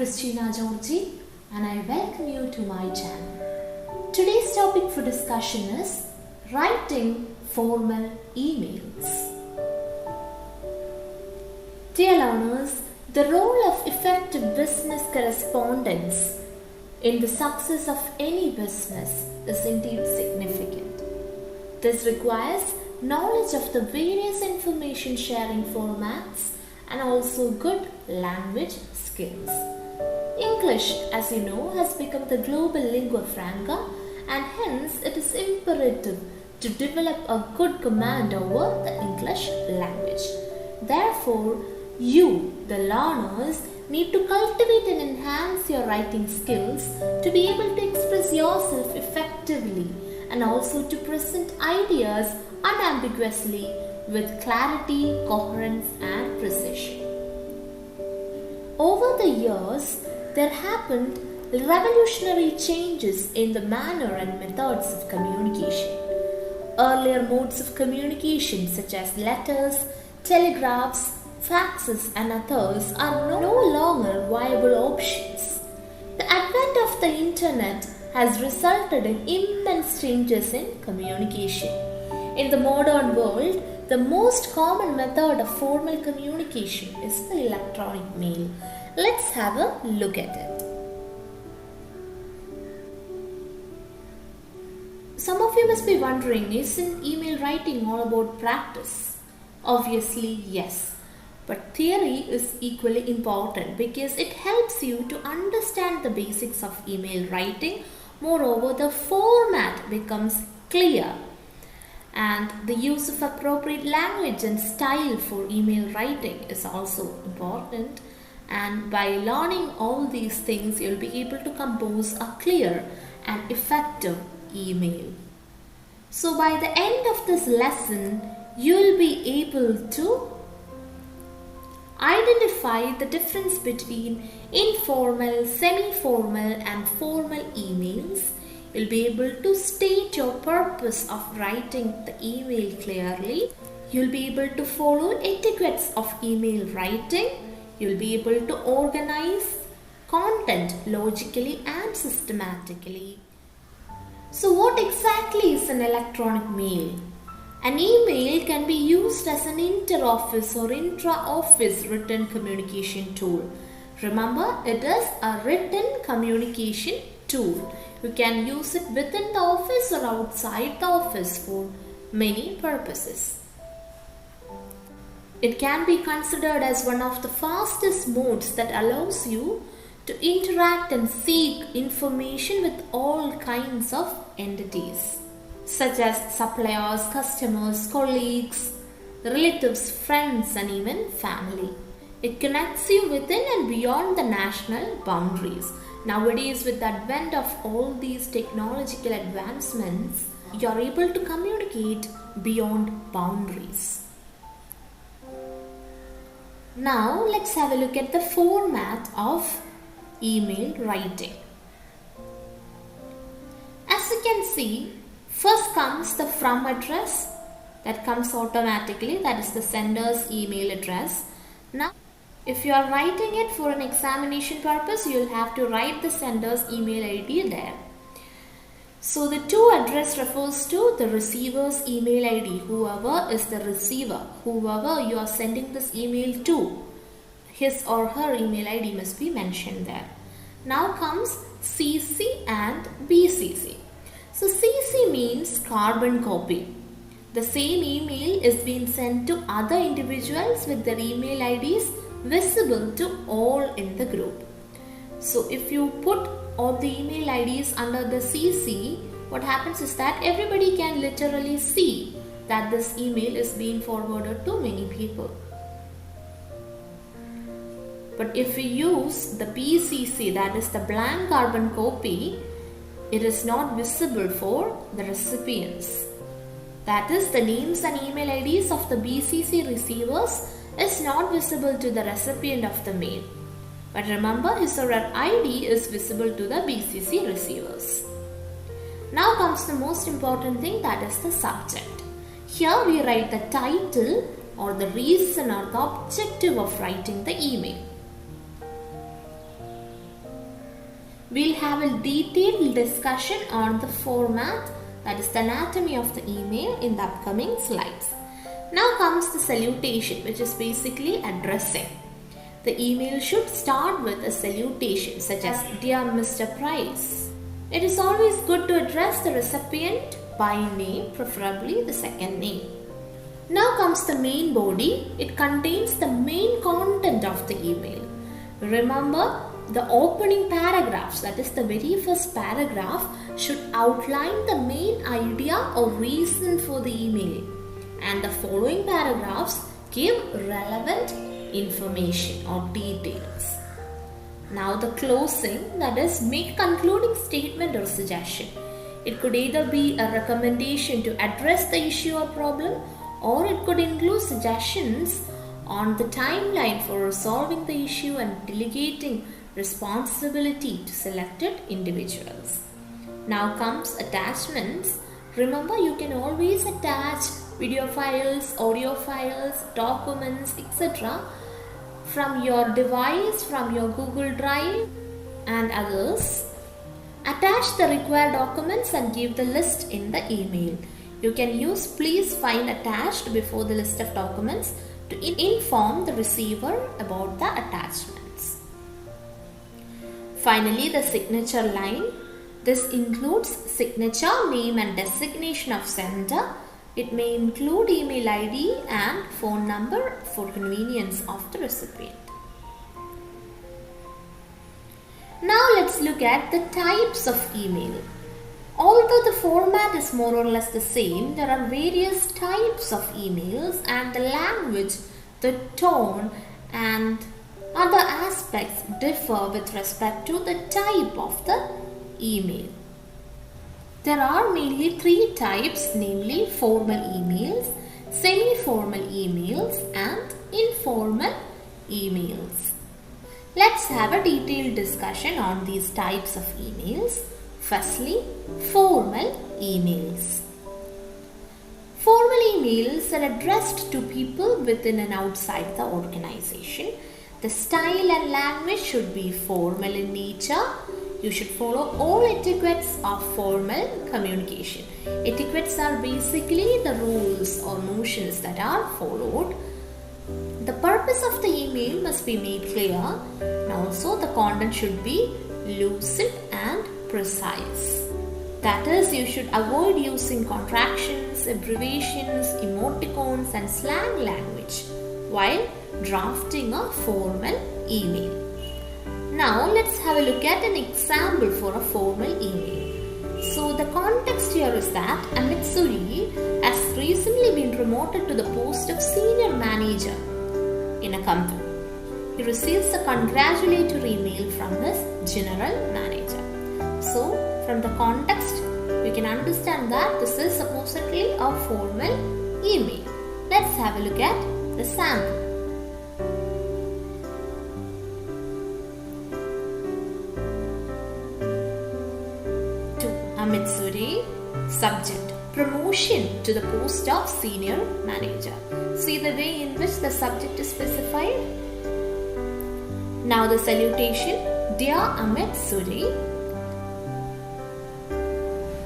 Christina Georgy and I welcome you to my channel. Today's topic for discussion is writing formal emails. Dear learners, the role of effective business correspondence in the success of any business is indeed significant. This requires knowledge of the various information sharing formats and also good language skills. English, as you know, has become the global lingua franca, and hence it is imperative to develop a good command over the English language. Therefore, you, the learners, need to cultivate and enhance your writing skills to be able to express yourself effectively and also to present ideas unambiguously with clarity, coherence and precision. Over the years, there happened revolutionary changes in the manner and methods of communication. Earlier modes of communication such as letters, telegraphs, faxes and others are no longer viable options. The advent of the internet has resulted in immense changes in communication. In the modern world, the most common method of formal communication is the electronic mail. Let's have a look at it. Some of you must be wondering, isn't email writing all about practice? Obviously, yes. But theory is equally important because it helps you to understand the basics of email writing. Moreover, the format becomes clear. And the use of appropriate language and style for email writing is also important. And by learning all these things, you'll be able to compose a clear and effective email. So by the end of this lesson, you'll be able to identify the difference between informal, semi-formal and formal emails. You'll be able to state your purpose of writing the email clearly. You'll be able to follow etiquettes of email writing. You'll be able to organize content logically and systematically. So what exactly is an electronic mail? An email can be used as an inter-office or intra-office written communication tool. Remember, it is a written communication tool. You can use it within the office or outside the office for many purposes. It can be considered as one of the fastest modes that allows you to interact and seek information with all kinds of entities, such as suppliers, customers, colleagues, relatives, friends and even family. It connects you within and beyond the national boundaries. Nowadays, with the advent of all these technological advancements, you are able to communicate beyond boundaries. Now, let's have a look at the format of email writing. As you can see, first comes the from address that comes automatically, that is the sender's email address. Now, if you are writing it for an examination purpose, you will have to write the sender's email ID there. So the to address refers to the receiver's email ID, whoever is the receiver, whoever you are sending this email to, his or her email ID must be mentioned there. Now comes CC and BCC. So CC means carbon copy. The same email is being sent to other individuals with their email IDs visible to all in the group. So if you put all the email IDs under the CC, what happens is that everybody can literally see that this email is being forwarded to many people. But if we use the BCC, that is the blank carbon copy, it is not visible for the recipients. That is, the names and email IDs of the BCC receivers is not visible to the recipient of the mail. But remember, his or her ID is visible to the BCC receivers. Now comes the most important thing, that is the subject. Here we write the title or the reason or the objective of writing the email. We'll have a detailed discussion on the format, that is the anatomy of the email, in the upcoming slides. Now comes the salutation, which is basically addressing. The email should start with a salutation such as "Dear Mr. Price." It is always good to address the recipient by name, preferably the second name. Now comes the main body. It contains the main content of the email. Remember, the opening paragraphs, that is the very first paragraph, should outline the main idea or reason for the email, and the following paragraphs give relevant information or details. Now the closing, that is make concluding statement or suggestion. It could either be a recommendation to address the issue or problem, or it could include suggestions on the timeline for resolving the issue and delegating responsibility to selected individuals. Now comes attachments. Remember, you can always attach video files, audio files, documents, etc. from your device, from your Google Drive and others. Attach the required documents and give the list in the email. You can use "please find attached" before the list of documents to inform the receiver about the attachments. Finally, the signature line. This includes signature, name and designation of sender. It may include email ID and phone number for convenience of the recipient. Now let's look at the types of email. Although the format is more or less the same, there are various types of emails, and the language, the tone and other aspects differ with respect to the type of the email. There are mainly three types, namely formal emails, semi-formal emails and informal emails. Let's have a detailed discussion on these types of emails. Firstly, formal emails. Formal emails are addressed to people within and outside the organization. The style and language should be formal in nature. You should follow all etiquettes of formal communication. Etiquettes are basically the rules or notions that are followed. The purpose of the email must be made clear, and also the content should be lucid and precise. That is, you should avoid using contractions, abbreviations, emoticons and slang language while drafting a formal email. Now let's have a look at an example for a formal email. So the context here is that Amit Suri has recently been promoted to the post of senior manager in a company. He receives a congratulatory email from his general manager. So from the context, we can understand that this is supposedly a formal email. Let's have a look at the sample. To Amit Suri, subject: promotion to the post of senior manager. See the way in which the subject is specified. Now the salutation: Dear Amit Suri.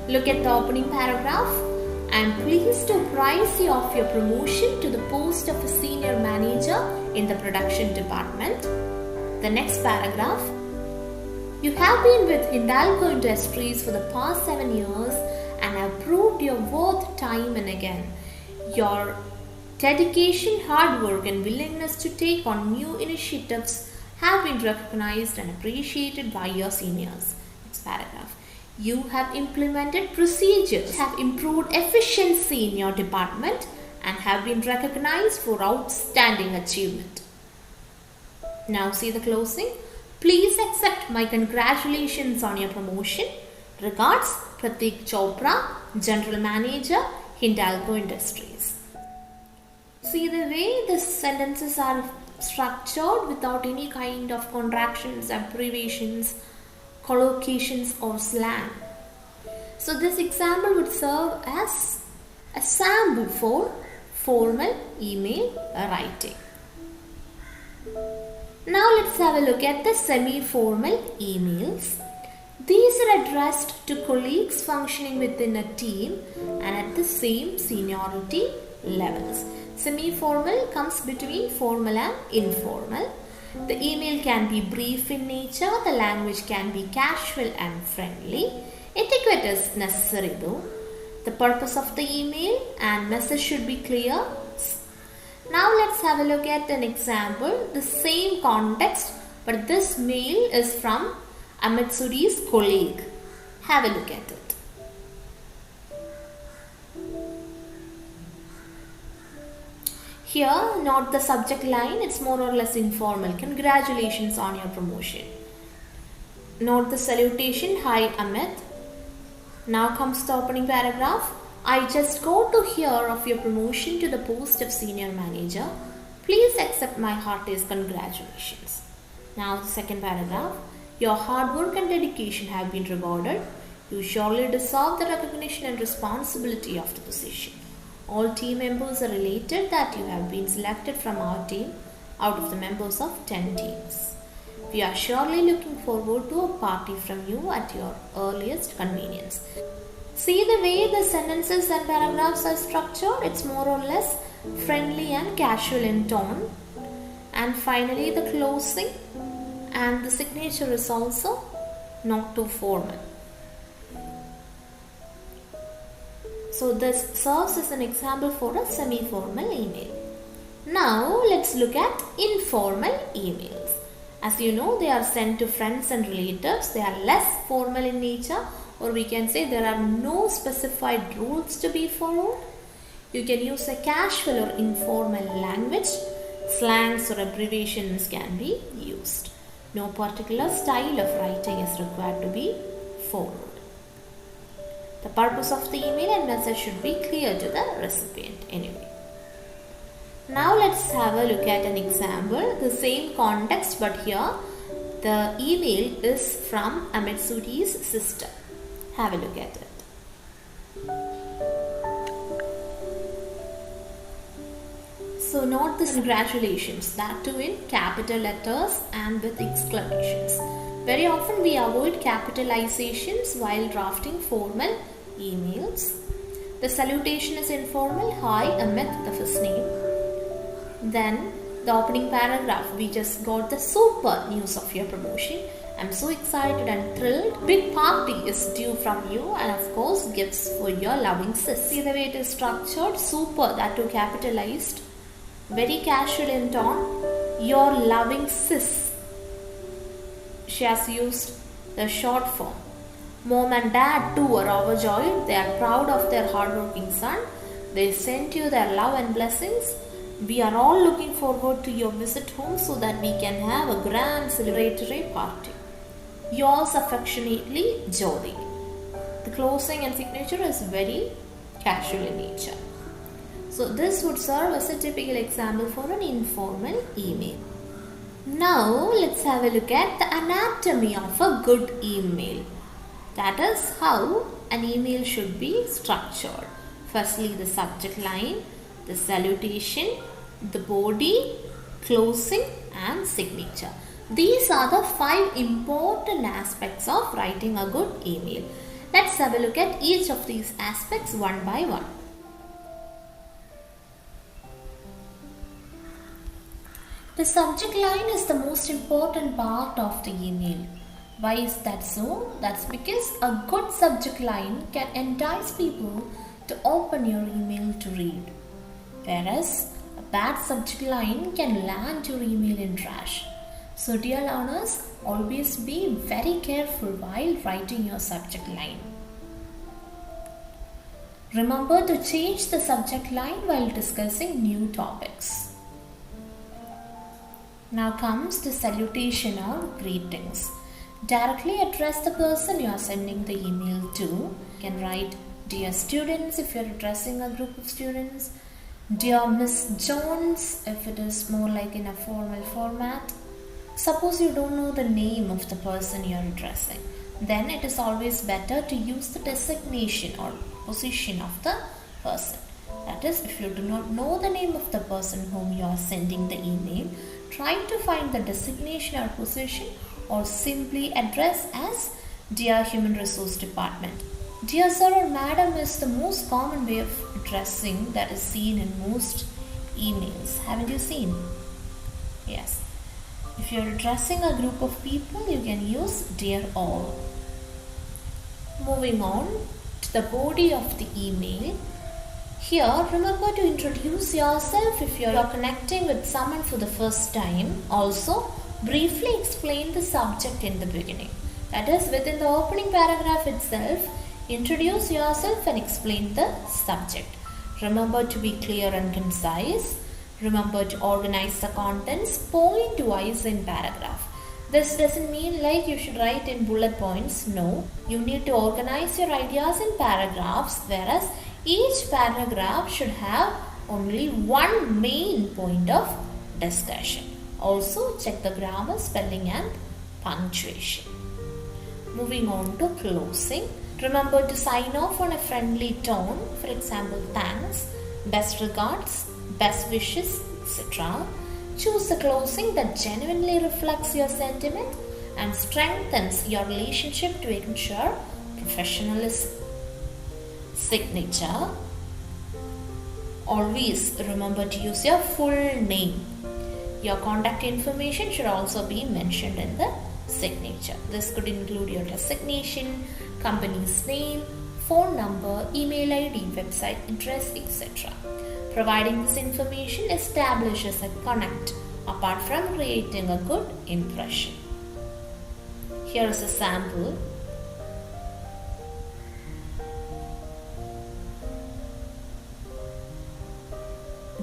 Look at the opening paragraph. I am pleased to apprise you of your promotion to the post of a senior manager in the production department. The next paragraph. You have been with Hindalco Industries for the past 7 years and have proved your worth time and again. Your dedication, hard work and willingness to take on new initiatives have been recognized and appreciated by your seniors. Next paragraph. You have implemented procedures, have improved efficiency in your department and have been recognized for outstanding achievement. Now see the closing. Please accept my congratulations on your promotion. Regards, Pratik Chopra, General Manager, Hindalco Industries. See the way the sentences are structured without any kind of contractions, abbreviations, collocations or slang. So this example would serve as a sample for formal email writing. Now let's have a look at the semi-formal emails. These are addressed to colleagues functioning within a team and at the same seniority levels. Semi-formal comes between formal and informal. The email can be brief in nature, the language can be casual and friendly. Etiquette is necessary though. The purpose of the email and message should be clear. Now let's have a look at an example. The same context, but this mail is from Amit Suri's colleague. Have a look at it. Here, note the subject line, it's more or less informal. Congratulations on your promotion. Note the salutation, hi Amit. Now comes the opening paragraph. I just got to hear of your promotion to the post of senior manager. Please accept my heartiest congratulations. Now the second paragraph. Your hard work and dedication have been rewarded. You surely deserve the recognition and responsibility of the position. All team members are elated that you have been selected from our team out of the members of 10 teams. We are surely looking forward to a party from you at your earliest convenience. See the way the sentences and paragraphs are structured? It's more or less friendly and casual in tone. And finally the closing and the signature is also not too formal. So this serves as an example for a semi-formal email. Now let's look at informal emails. As you know, they are sent to friends and relatives. They are less formal in nature, or we can say there are no specified rules to be followed. You can use a casual or informal language. Slangs or abbreviations can be used. No particular style of writing is required to be followed. The purpose of the email and message should be clear to the recipient anyway. Now let's have a look at an example. The same context, but here the email is from Amit Suri's sister. Have a look at it. So note the congratulations, that too in capital letters and with exclamations. Very often we avoid capitalizations while drafting formal emails. The salutation is informal. Hi Amit, the first name. Then the opening paragraph, we just got the super news of your promotion. I'm so excited and thrilled. Big party is due from you, and of course gifts for your loving sis. See the way it is structured? Super, that too capitalized. Very casual in tone. Your loving sis. She has used the short form. Mom and dad too are overjoyed. They are proud of their hardworking son. They sent you their love and blessings. We are all looking forward to your visit home so that we can have a grand celebratory party. Yours affectionately, Jyoti. The closing and signature is very casual in nature. So this would serve as a typical example for an informal email. Now let's have a look at the anatomy of a good email. That is how an email should be structured. Firstly, the subject line, the salutation, the body, closing and signature. These are the 5 important aspects of writing a good email. Let's have a look at each of these aspects one by one. The subject line is the most important part of the email. Why is that so? That's because a good subject line can entice people to open your email to read. Whereas a bad subject line can land your email in trash. So dear learners, always be very careful while writing your subject line. Remember to change the subject line while discussing new topics. Now comes the salutation or greetings. Directly address the person you are sending the email to. You can write dear students if you are addressing a group of students. Dear Miss Jones if it is more like in a formal format. Suppose you don't know the name of the person you are addressing. Then it is always better to use the designation or position of the person. That is, if you do not know the name of the person whom you are sending the email, try to find the designation or position or simply address as Dear Human Resource Department. Dear Sir or Madam is the most common way of addressing that is seen in most emails. Haven't you seen? Yes. If you are addressing a group of people, you can use Dear All. Moving on to the body of the email. Here, remember to introduce yourself if you are connecting with someone for the first time. Also, briefly explain the subject in the beginning. That is, within the opening paragraph itself, introduce yourself and explain the subject. Remember to be clear and concise. Remember to organize the contents point-wise in paragraph. This doesn't mean like you should write in bullet points. No, you need to organize your ideas in paragraphs, whereas each paragraph should have only one main point of discussion. Also, check the grammar, spelling and punctuation. Moving on to closing. Remember to sign off on a friendly tone. For example, thanks, best regards, best wishes, etc. Choose a closing that genuinely reflects your sentiment and strengthens your relationship to ensure professionalism. Signature. Always remember to use your full name. Your contact information should also be mentioned in the signature. This could include your designation, company's name, phone number, email ID, website address, etc. Providing this information establishes a connect apart from creating a good impression. Here is a sample.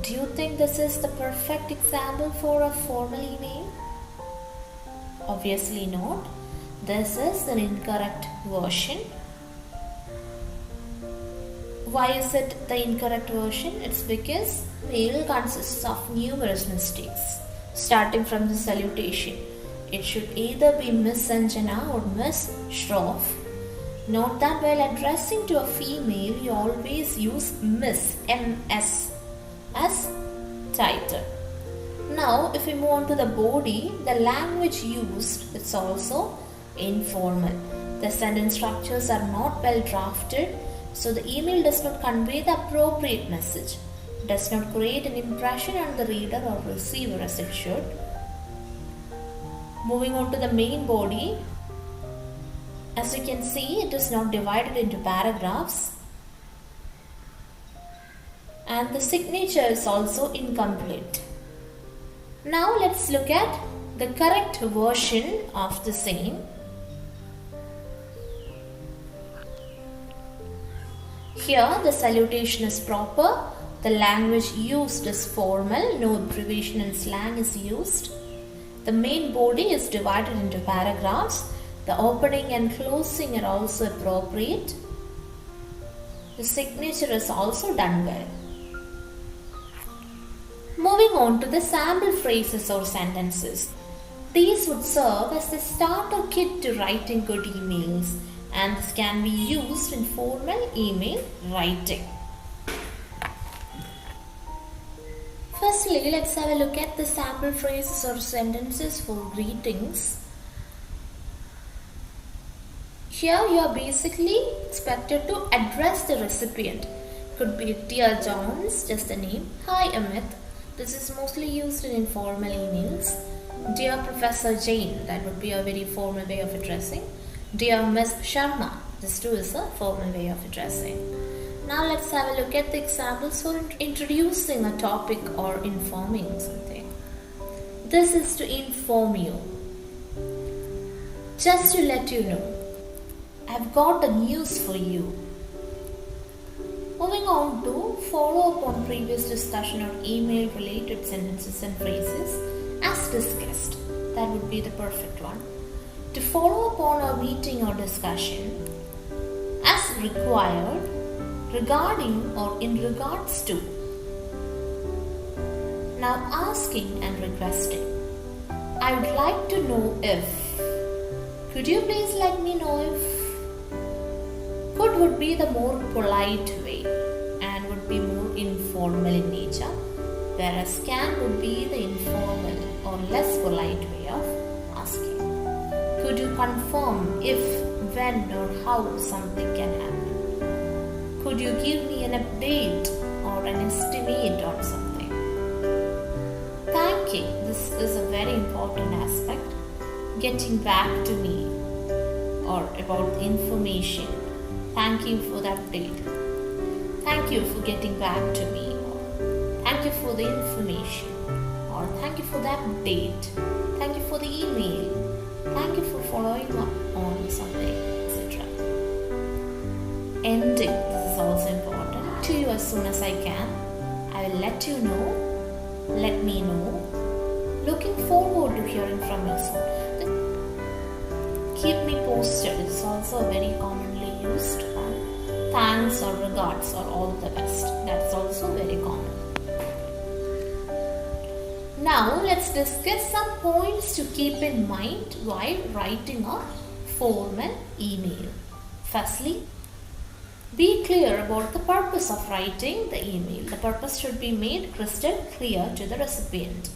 Do you think this is the perfect example for a formal email? Obviously not. This is an incorrect version. Why is it the incorrect version? It's because mail consists of numerous mistakes. Starting from the salutation, it should either be Miss Sanjana or Miss Shroff. Note that while addressing to a female, you always use Miss, MS, as title. Now, if we move on to the body, the language used is also informal. The sentence structures are not well drafted, so the email does not convey the appropriate message, does not create an impression on the reader or receiver as it should. Moving on to the main body, as you can see, it is not divided into paragraphs, and the signature is also incomplete. Now let's look at the correct version of the same. Here the salutation is proper, the language used is formal, no abbreviation and slang is used. The main body is divided into paragraphs, the opening and closing are also appropriate. The signature is also done well. Moving on to the sample phrases or sentences. These would serve as the starter kit to writing good emails, and this can be used in formal email writing. Firstly, let's have a look at the sample phrases or sentences for greetings. Here you are basically expected to address the recipient. Could be Dear Jones, just the name. Hi Amit. This is mostly used in informal emails. Dear Professor Jane, that would be a very formal way of addressing. Dear Miss Sharma, this too is a formal way of addressing. Now let's have a look at the examples for introducing a topic or informing something. This is to inform you. Just to let you know, I've got the news for you. Moving on to follow up on previous discussion on email related sentences and phrases as discussed. That would be the perfect one. To follow up on a meeting or discussion as required, regarding or in regards to. Now asking and requesting. I would like to know if. Could you please let me know if. Could would be the more polite way and would be more informal in nature, whereas can would be the informal or less polite way of asking. Could you confirm if when or how something can happen. Could you give me an update or an estimate on something? Thanking, this is a very important aspect. Getting back to me or about the information. Thank you for the update. Thank you for getting back to me. Or thank you for the information. Or thank you for the update. Thank you for the email. Thank you for following up on something, etc. Ending, this is also important. To you as soon as I can. I will let you know. Let me know. Looking forward to hearing from you soon. Keep me posted is also very commonly used. Thanks or regards or all the best. That's also very common. Now let's discuss some points to keep in mind while writing a formal email. Firstly, be clear about the purpose of writing the email. The purpose should be made crystal clear to the recipient.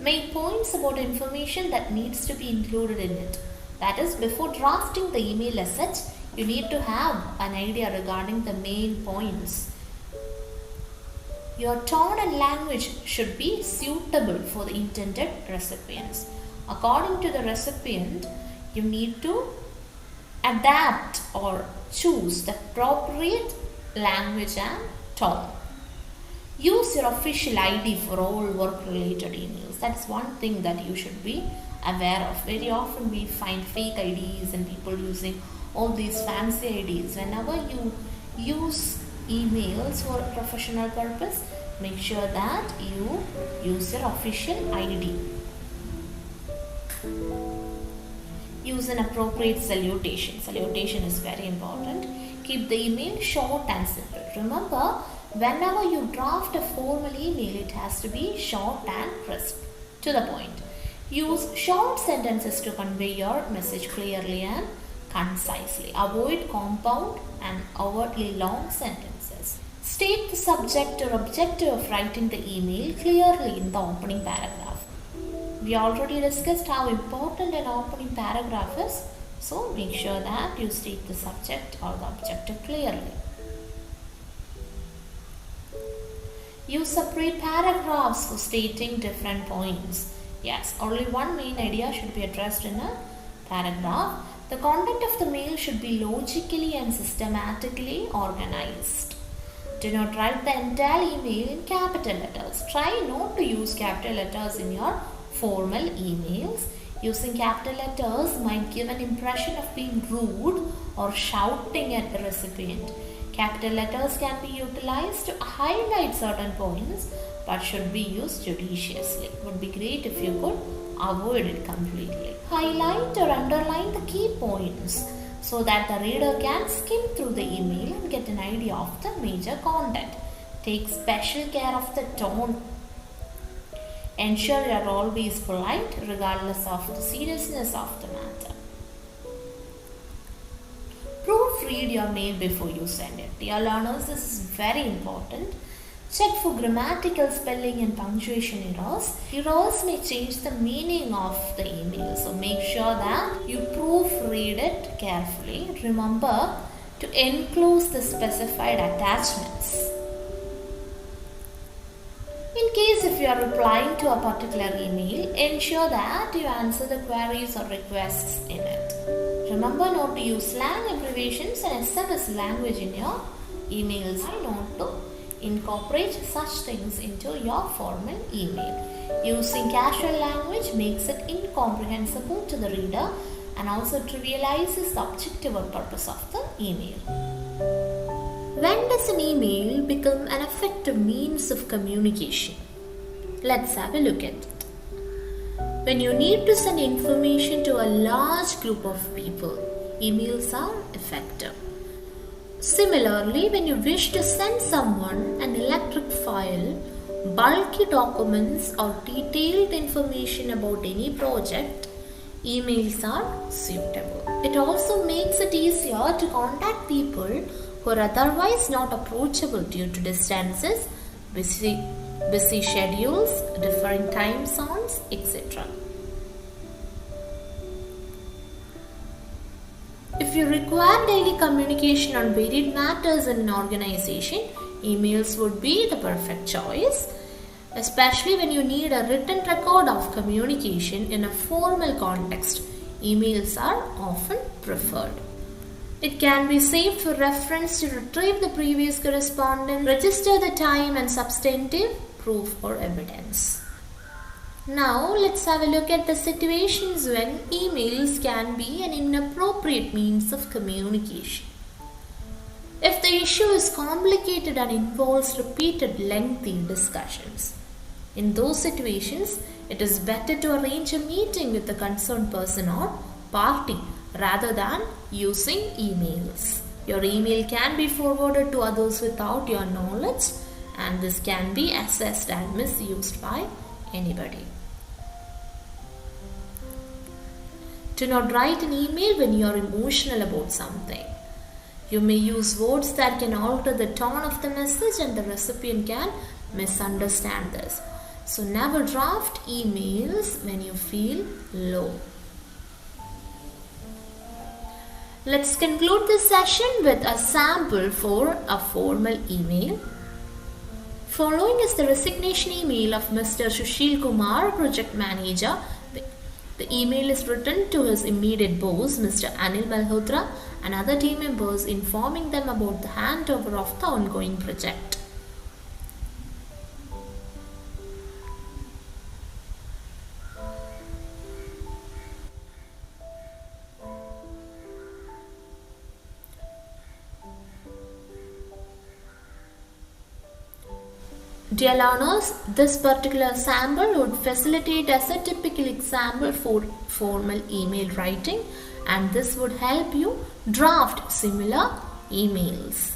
Make points about information that needs to be included in it. That is, before drafting the email as such, you need to have an idea regarding the main points. Your tone and language should be suitable for the intended recipients. According to the recipient, you need to adapt or choose the appropriate language and tone. Use your official ID for all work-related emails. That's one thing that you should be aware of. Very often we find fake IDs and people using all these fancy IDs. Whenever you use emails for a professional purpose, make sure that you use your official ID. Use an appropriate salutation. Salutation is very important. Keep the email short and simple. Remember, whenever you draft a formal email, it has to be short and crisp, to the point. Use short sentences to convey your message clearly and concisely. Avoid compound and overtly long sentences. State the subject or objective of writing the email clearly in the opening paragraph. We already discussed how important an opening paragraph is, so make sure that you state the subject or the objective clearly. Use separate paragraphs for stating different points. Yes, only one main idea should be addressed in a paragraph. The content of the mail should be logically and systematically organized. Do not write the entire email in capital letters. Try not to use capital letters in your formal emails. Using capital letters might give an impression of being rude or shouting at the recipient. Capital letters can be utilized to highlight certain points, but should be used judiciously. It would be great if you could avoid it completely. Highlight or underline the key points so that the reader can skim through the email and get an idea of the major content. Take special care of the tone. Ensure you are always polite regardless of the seriousness of the matter. Proofread your mail before you send it. Dear learners, this is very important. Check for grammatical, spelling and punctuation errors. Errors may change the meaning of the email, so make sure that you proofread it carefully. Remember to enclose the specified attachments. In case if you are replying to a particular email, ensure that you answer the queries or requests in it. Remember not to use slang, abbreviations and SMS language in your emails. Try not to incorporate such things into your formal email. Using casual language makes it incomprehensible to the reader and also trivializes the objective or purpose of the email. When does an email become an effective means of communication? Let's have a look at it. When you need to send information to a large group of people, emails are effective. Similarly, when you wish to send someone an electric file, bulky documents or detailed information about any project, emails are suitable. It also makes it easier to contact people who are otherwise not approachable due to distances, busy schedules, differing time zones, etc. If you require daily communication on varied matters in an organization, emails would be the perfect choice, especially when you need a written record of communication in a formal context. Emails are often preferred. It can be saved for reference to retrieve the previous correspondence, register the time and substantive proof or evidence. Now let's have a look at the situations when emails can be an inappropriate means of communication. If the issue is complicated and involves repeated lengthy discussions, in those situations, it is better to arrange a meeting with the concerned person or party rather than using emails. Your email can be forwarded to others without your knowledge, and this can be accessed and misused by anybody. Do not write an email when you are emotional about something. You may use words that can alter the tone of the message and the recipient can misunderstand this. So never draft emails when you feel low. Let's conclude this session with a sample for a formal email. Following is the resignation email of Mr. Sushil Kumar, project manager. The email is written to his immediate boss, Mr. Anil Malhotra, and other team members, informing them about the handover of the ongoing project. Dear learners, this particular sample would facilitate as a typical example for formal email writing, and this would help you draft similar emails.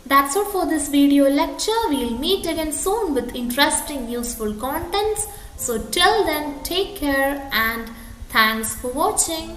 That's all for this video lecture. We'll meet again soon with interesting, useful contents. So till then, take care and thanks for watching.